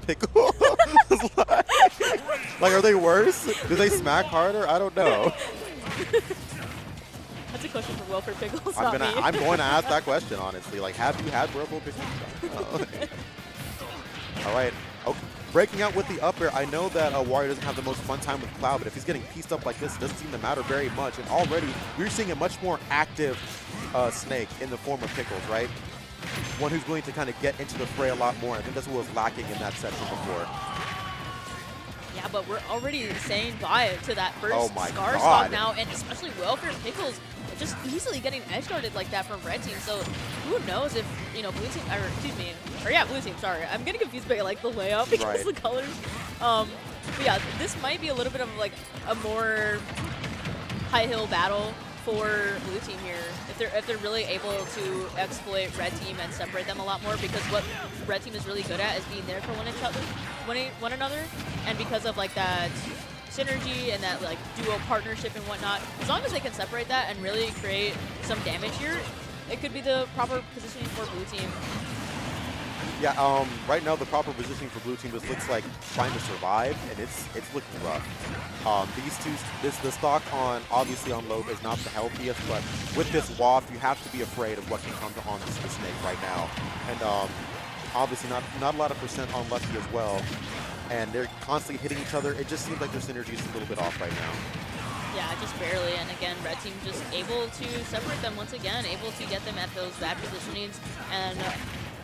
Pickles? Like, are they worse? Do they smack harder? I don't know. That's a question for WelfarePickles, I'm going to ask that question, honestly. Like, have you had WelfarePickles? All right. Okay. Breaking out with the up air. I know that Wario doesn't have the most fun time with Cloud, but if he's getting pieced up like this, it doesn't seem to matter very much. And already, we're seeing a much more active Snake in the form of Pickles, right? One who's going to kind of get into the fray a lot more. I think that's what was lacking in that section before. Yeah, but we're already saying bye to that first Skar God. stock now, and especially WelfarePickles just easily getting edge guarded like that from red team. So who knows if, you know, blue team, or excuse me, or yeah, blue team, sorry. I'm getting confused by like the layout because the colors. But yeah, this might be a little bit of like a more high hill battle for blue team here. If they're really able to exploit red team and separate them a lot more, because what red team is really good at is being there for one another, and because of like that synergy and that like duo partnership and whatnot, as long as they can separate that and really create some damage here, it could be the proper positioning for blue team. Yeah, right now the proper positioning for blue team just looks like trying to survive, and it's looking rough. The stock on, obviously on loaf is not the healthiest, but with this waft, you have to be afraid of what can come on the Snake right now. And obviously not a lot of percent on Lucky as well. And they're constantly hitting each other. It just seems like their synergy is a little bit off right now. Yeah, just barely. And again, red team just able to separate them once again, able to get them at those bad positionings and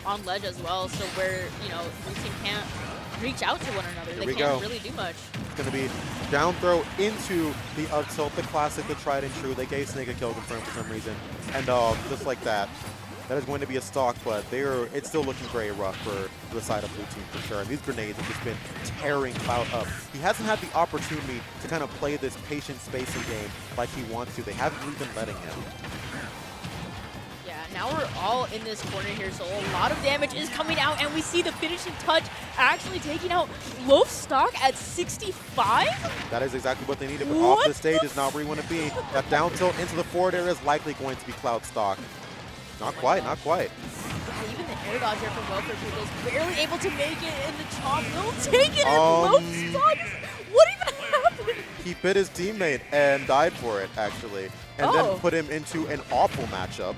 on ledge as well. So where, you know, blue team can't reach out to one another. They can't really do much. It's going to be down throw into the up tilt, the classic, the tried and true. They gave Snake a kill confirmed for some reason. And just like that. That is going to be a stock, but it's still looking very rough for the side of blue team for sure. And these grenades have just been tearing Cloud up. He hasn't had the opportunity to kind of play this patient spacing game like he wants to. They haven't really been letting him. Yeah, now we're all in this corner here, so a lot of damage is coming out, and we see the finishing touch actually taking out Loaf stock at 65? That is exactly what they needed, but off the stage is not where you want to be. That down tilt into the forward area is likely going to be Cloud stock. Not quite, not quite. Yeah, even the air dodge here from WelfarePickles, barely able to make it, and the chomp will take it, and Loaf stock. What even happened? He bit his teammate and died for it, actually, and then put him into an awful matchup.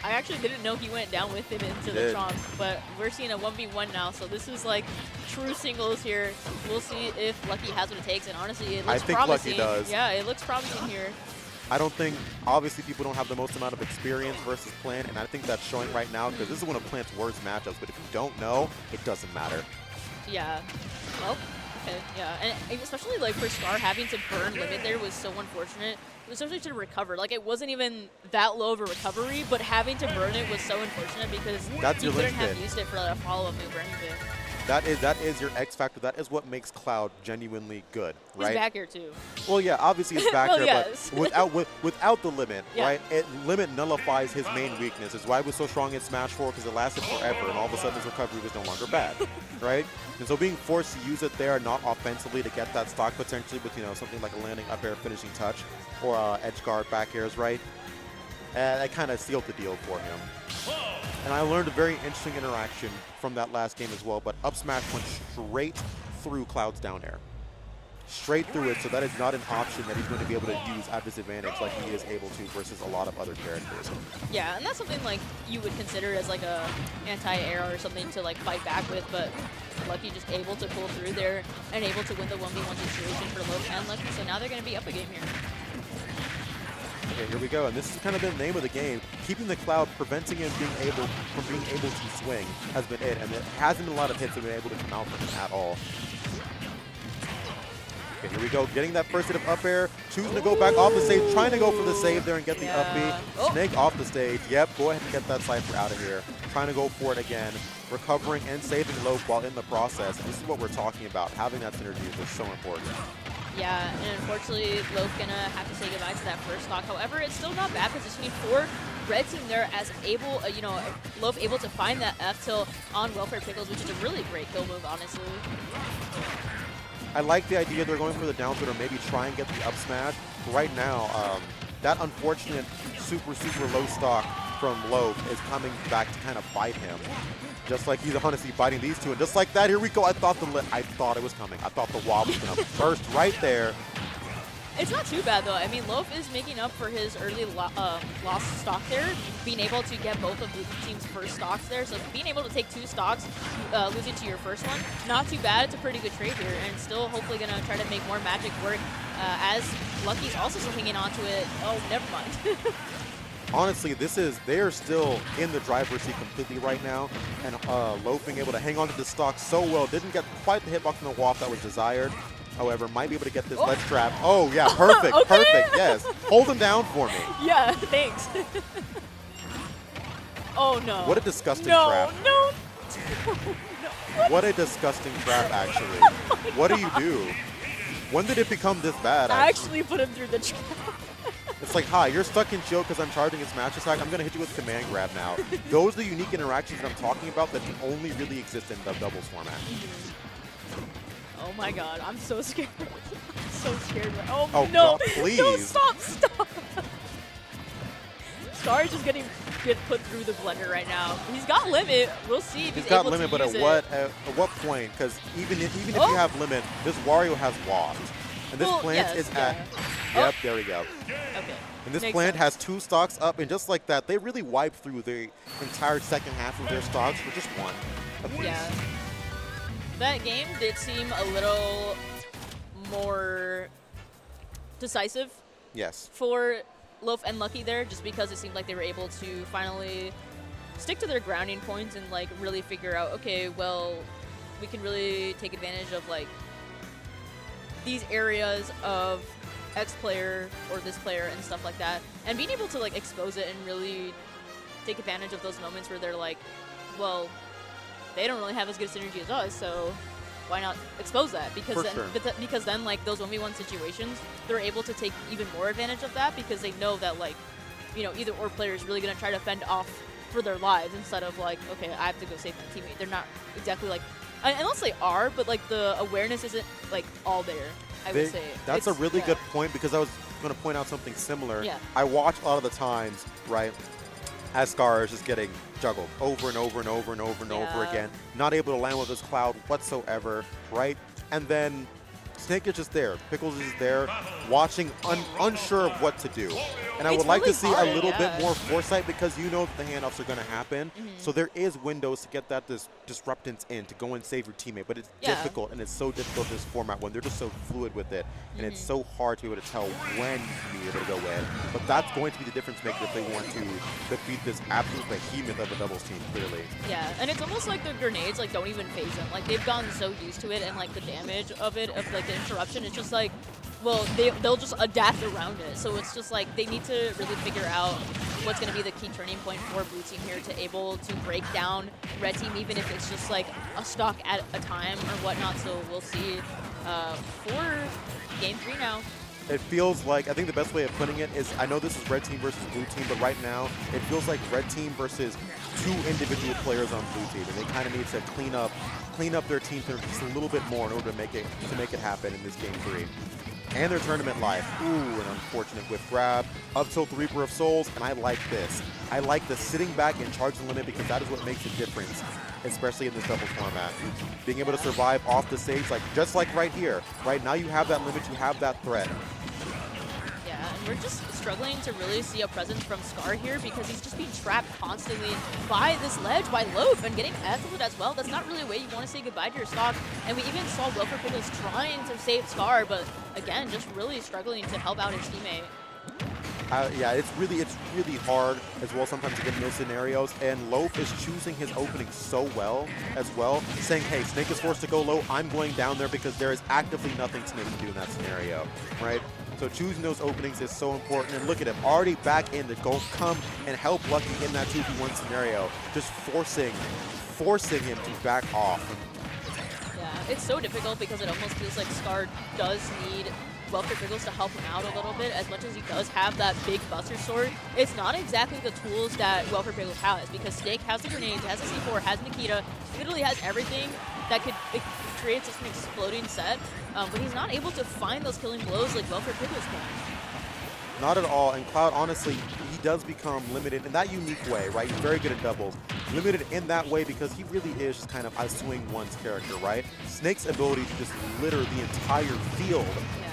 I actually didn't know he went down with him into the chomp, but we're seeing a 1v1 now, so this is like true singles here. We'll see if Lucky has what it takes, and honestly, it looks promising. I think Lucky does. Yeah, it looks promising here. I don't think, obviously people don't have the most amount of experience versus Plant, and I think that's showing right now because this is one of Plant's worst matchups, but if you don't know, it doesn't matter. Yeah. Well, okay, yeah. And especially like for Skar, having to burn limit there was so unfortunate, especially to recover. Like it wasn't even that low of a recovery, but having to burn it was so unfortunate because you couldn't have used it for a follow-up move or anything. That is your X factor. That is what makes Cloud genuinely good, right? He's back here too. Well, yeah, obviously he's back here, yes. but without the limit, right? Limit nullifies his main weakness. It's why it was so strong in Smash 4 because it lasted forever, and all of a sudden his recovery was no longer bad, right? And so being forced to use it there, not offensively to get that stock potentially, with something like a landing up air finishing touch or edge guard back airs, right? That kind of sealed the deal for him. And I learned a very interesting interaction from that last game as well, but up smash went straight through Cloud's down air. Straight through it, so that is not an option that he's going to be able to use at disadvantage like he is able to versus a lot of other characters. Yeah, and that's something like you would consider as like a anti-air or something to like fight back with, but Lucky just able to pull through there and able to win the 1v1 situation for Loaf and Lucky, so now they're going to be up a game here. Okay, here we go, and this has kind of been the name of the game. Keeping the Cloud, preventing him from being able to swing has been it, and there hasn't been a lot of hits that have been able to come out from him at all. Okay, here we go, getting that first hit of up air, choosing to go back off the stage, trying to go for the save there and get the up B. Snake off the stage. Yep, go ahead and get that Cypher out of here. Trying to go for it again, recovering and saving Loaf while in the process. And this is what we're talking about. Having that synergy is just so important. Yeah, and unfortunately, Loaf gonna have to say goodbye to that first stock. However, it's still not bad positioning for red team there, as able, Loaf able to find that F tilt on WelfarePickles, which is a really great kill move, honestly. I like the idea they're going for the down throw or maybe try and get the up smash. Right now, that unfortunate super low stock from Loaf is coming back to kind of bite him. Just like he's honestly biting these two, and just like that, here we go. I thought it was coming. I thought the wall was gonna burst right there. It's not too bad, though. I mean, Loaf is making up for his early lost stock there, being able to get both of the team's first stocks there. So being able to take 2 stocks, losing to your first one, not too bad. It's a pretty good trade here, and still hopefully going to try to make more magic work as Lucky's also still hanging on to it. Oh, never mind. Honestly, they are still in the driver's seat completely right now, and Loaf being able to hang on to the stock so well, didn't get quite the hitbox from the WAF that was desired. However, might be able to get this ledge trap. Oh, yeah, perfect, okay. Perfect, yes. Hold him down for me. Yeah, thanks. Oh, no. What a disgusting trap. No. What a disgusting trap, actually. What do you do? When did it become this bad, I actually put him through the trap. It's like, hi, you're stuck in shield because I'm charging his match attack. I'm going to hit you with command grab now. Those are the unique interactions that I'm talking about that can only really exist in the doubles format. Oh my god, I'm so scared. I'm so scared. Oh, oh no. God, please. No, stop. Skar is just get put through the blender right now. He's got limit. We'll see if he's able limit, to but use at what point? Because even if you have limit, this Wario has Waft. And this plant is at... Yep, there we go. Okay. And this plant has 2 stocks up, and just like that, they really wipe through the entire second half of their stocks for just 1 apiece. Yeah. That game did seem a little more decisive. Yes. For Loaf and Lucky there, just because it seemed like they were able to finally stick to their grounding points and like really figure out, okay, well, we can really take advantage of like these areas of X player or this player and stuff like that, and being able to like expose it and really take advantage of those moments where they're like, well, they don't really have as good synergy as us, so why not expose that? Because then like those 1v1 situations, they're able to take even more advantage of that because they know that like, you know, either or player is really gonna try to fend off for their lives instead of like, okay, I have to go save my teammate. They're not exactly like, unless they are, but like the awareness isn't like all there. I would say that's a really good point, because I was going to point out something similar. Yeah. I watch a lot of the times, right, as Skar is just getting juggled over and over and over and over and over again, not able to land with his cloud whatsoever, right? And then Snake is just there. Pickles is there, watching, unsure of what to do. And I would like to see a little bit more foresight, because you know that the handoffs are going to happen. So there is windows to get that disruptance in, to go and save your teammate. But it's difficult, and it's so difficult this format when they're just so fluid with it. And it's so hard to be able to tell when you need to go in. But that's going to be the difference maker if they want to defeat this absolute behemoth of a doubles team, clearly. Yeah, and it's almost like the grenades like don't even phase them. Like they've gotten so used to it, and like the damage of it, of like the interruption, it's just like, well, they'll just adapt around it. So it's just like they need to really figure out what's going to be the key turning point for Blue Team here to able to break down Red Team, even if it's just like a stock at a time or whatnot. So we'll see for Game 3 now. It feels like, I think the best way of putting it is, I know this is Red Team versus Blue Team, but right now it feels like Red Team versus 2 individual players on Blue Team, and they kind of need to clean up their team just a little bit more in order to make it happen in this Game 3. And their tournament life. Ooh, an unfortunate whiff grab. Up tilt the Reaper of Souls, and I like this. I like the sitting back and charge the limit, because that is what makes a difference, especially in this doubles format. Being able to survive off the stage, like just like right here. Right now you have that limit, you have that threat. Yeah, and we're just struggling to really see a presence from Skar here, because he's just being trapped constantly by this ledge, by Loaf, and getting echoed as well. That's not really a way you want to say goodbye to your stock. And we even saw WelfarePickles trying to save Skar, but again, just really struggling to help out his teammate. Yeah, it's really hard as well sometimes to get in those scenarios, and Loaf is choosing his opening so well as well, saying, hey, Snake is forced to go low, I'm going down there because there is actively nothing Snake can do in that scenario, right? So choosing those openings is so important, and look at him, already back in to come and help Lucky in that 2v1 scenario, just forcing him to back off. Yeah, it's so difficult because it almost feels like Skar does need WelfarePickles to help him out a little bit. As much as he does have that big Buster Sword, it's not exactly the tools that WelfarePickles has, because Snake has the grenades, has the C4, has Nikita, literally has everything that could create such an exploding set, but he's not able to find those killing blows like WelfarePickles can. Not at all, and Cloud, honestly, he does become limited in that unique way, right? He's very good at doubles, limited in that way because he really is just kind of a swing one's character, right? Snake's ability to just litter the entire field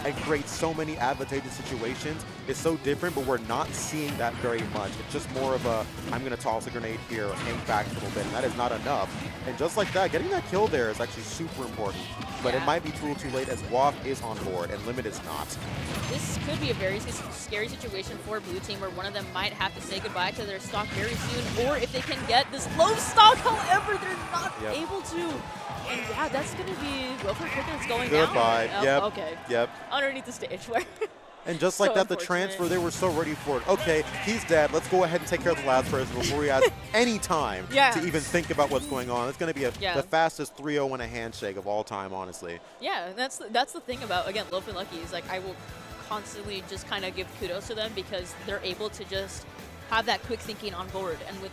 and create so many advantageous situations is so different, but we're not seeing that very much. It's just more of a, I'm going to toss a grenade here, hang back a little bit, and that is not enough. And just like that, getting that kill there is actually super important. But it might be too late as WAF is on board and Limit is not. This could be a very scary situation for Blue Team where one of them might have to say goodbye to their stock very soon, or if they can get this low stock, however, they're not able to. And yeah, that's going to be WelfarePickles going down. Goodbye. Okay. Underneath the stage where... And just like that, the transfer, they were so ready for it. Okay, he's dead. Let's go ahead and take care of the last person before we have any time to even think about what's going on. It's going to be the fastest 3-0 in a handshake of all time, honestly. Yeah, and that's the thing about, again, Loaf and Lucky is like I will constantly just kind of give kudos to them because they're able to just have that quick thinking on board. And with